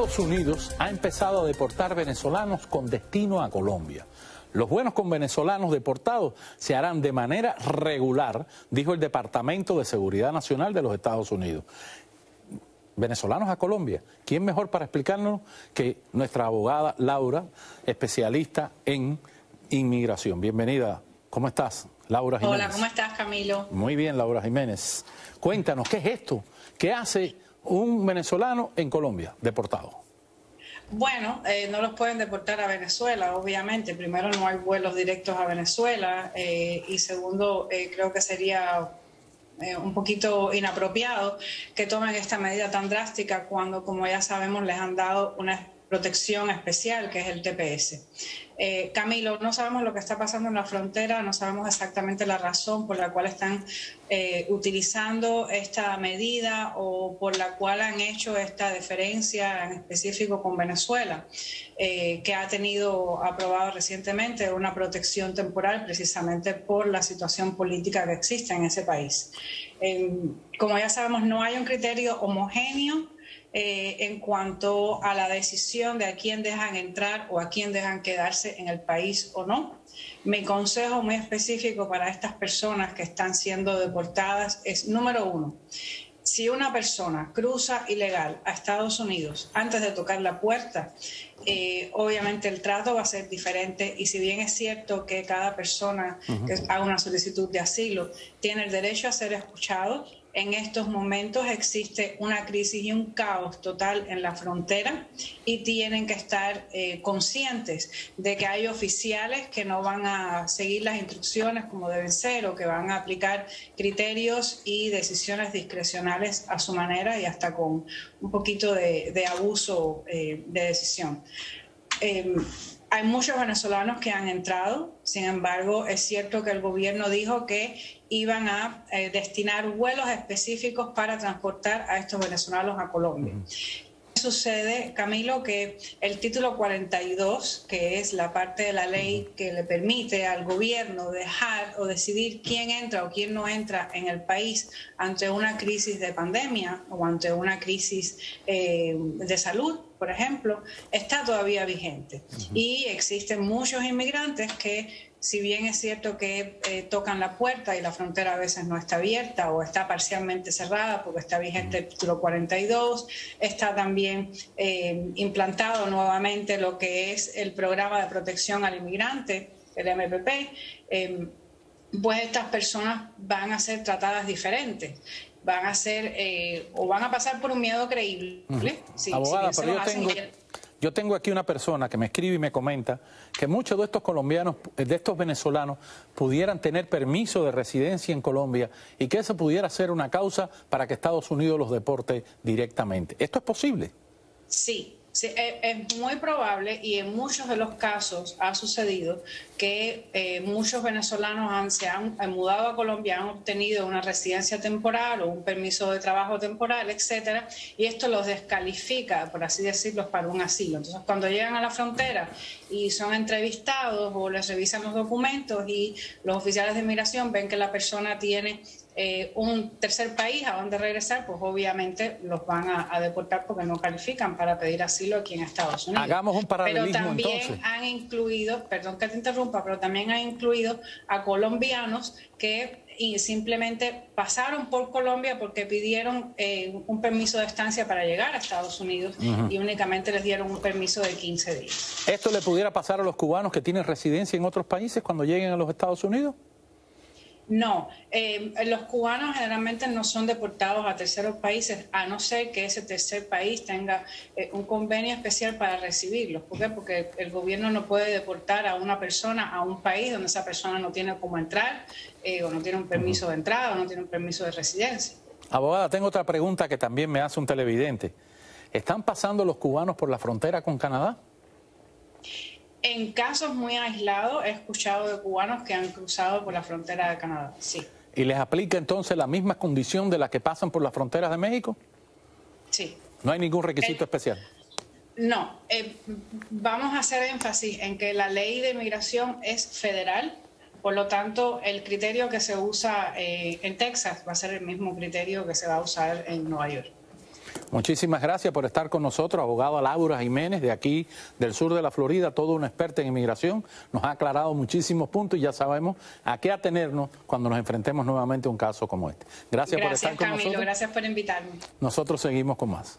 Estados Unidos ha empezado a deportar venezolanos con destino a Colombia. Los vuelos con venezolanos deportados se harán de manera regular, dijo el Departamento de Seguridad Nacional de los Estados Unidos. Venezolanos a Colombia. ¿Quién mejor para explicarnos que nuestra abogada Laura, especialista en inmigración? Bienvenida. ¿Cómo estás, Laura Jiménez? Hola, ¿cómo estás, Camilo? Muy bien, Laura Jiménez. Cuéntanos, ¿qué es esto? ¿Qué hace un venezolano en Colombia deportado? Bueno, no los pueden deportar a Venezuela, obviamente. Primero, no hay vuelos directos a Venezuela y segundo, creo que sería un poquito inapropiado que tomen esta medida tan drástica cuando, como ya sabemos, les han dado una protección especial, que es el TPS. Camilo, no sabemos lo que está pasando en la frontera, no sabemos exactamente la razón por la cual están utilizando esta medida o por la cual han hecho esta deferencia en específico con Venezuela, que ha tenido aprobado recientemente una protección temporal precisamente por la situación política que existe en ese país. Como ya sabemos, no hay un criterio homogéneo en cuanto a la decisión de a quién dejan entrar o a quién dejan quedarse en el país o no. Mi consejo muy específico para estas personas que están siendo deportadas es, número uno, si una persona cruza ilegal a Estados Unidos antes de tocar la puerta, obviamente el trato va a ser diferente y si bien es cierto que cada persona que haga una solicitud de asilo tiene el derecho a ser escuchado, en estos momentos existe una crisis y un caos total en la frontera y tienen que estar conscientes de que hay oficiales que no van a seguir las instrucciones como deben ser o que van a aplicar criterios y decisiones discrecionales a su manera y hasta con un poquito de abuso de decisión. Hay muchos venezolanos que han entrado, sin embargo, es cierto que el gobierno dijo que iban a destinar vuelos específicos para transportar a estos venezolanos a Colombia. Sucede, Camilo, que el título 42, que es la parte de la ley que le permite al gobierno dejar o decidir quién entra o quién no entra en el país ante una crisis de pandemia o ante una crisis de salud, por ejemplo, está todavía vigente. Y existen muchos inmigrantes que, si bien es cierto que tocan la puerta y la frontera a veces no está abierta o está parcialmente cerrada porque está vigente el título 42, está también implantado nuevamente lo que es el programa de protección al inmigrante, el MPP, pues estas personas van a ser tratadas diferentes. Van a ser o van a pasar por un miedo creíble. Abogada, pero yo tengo aquí una persona que me escribe y me comenta que muchos de estos colombianos, de estos venezolanos, pudieran tener permiso de residencia en Colombia y que eso pudiera ser una causa para que Estados Unidos los deporte directamente. ¿Esto es posible? Sí. Sí, es muy probable y en muchos de los casos ha sucedido que muchos venezolanos se han mudado a Colombia, han obtenido una residencia temporal o un permiso de trabajo temporal, etcétera, y esto los descalifica, por así decirlo, para un asilo. Entonces, cuando llegan a la frontera y son entrevistados o les revisan los documentos y los oficiales de inmigración ven que la persona tiene un tercer país a donde regresar, pues obviamente los van a deportar porque no califican para pedir asilo aquí en Estados Unidos. Hagamos un paralelismo. Pero también entonces han incluido, perdón que te interrumpa, pero también han incluido a colombianos que simplemente pasaron por Colombia porque pidieron un permiso de estancia para llegar a Estados Unidos y únicamente les dieron un permiso de 15 días. ¿Esto le pudiera pasar a los cubanos que tienen residencia en otros países cuando lleguen a los Estados Unidos? No, los cubanos generalmente no son deportados a terceros países, a no ser que ese tercer país tenga un convenio especial para recibirlos. ¿Por qué? Porque el gobierno no puede deportar a una persona a un país donde esa persona no tiene cómo entrar, o no tiene un permiso de entrada, o no tiene un permiso de residencia. Abogada, tengo otra pregunta que también me hace un televidente. ¿Están pasando los cubanos por la frontera con Canadá? En casos muy aislados he escuchado de cubanos que han cruzado por la frontera de Canadá, sí. ¿Y les aplica entonces la misma condición de la que pasan por las fronteras de México? Sí. ¿No hay ningún requisito especial? No, vamos a hacer énfasis en que la ley de inmigración es federal, por lo tanto el criterio que se usa en Texas va a ser el mismo criterio que se va a usar en Nueva York. Muchísimas gracias por estar con nosotros, abogada Laura Jiménez, de aquí, del sur de la Florida, toda una experta en inmigración. Nos ha aclarado muchísimos puntos y ya sabemos a qué atenernos cuando nos enfrentemos nuevamente a un caso como este. Gracias por estar con Camilo, nosotros. gracias por invitarme. Nosotros seguimos con más.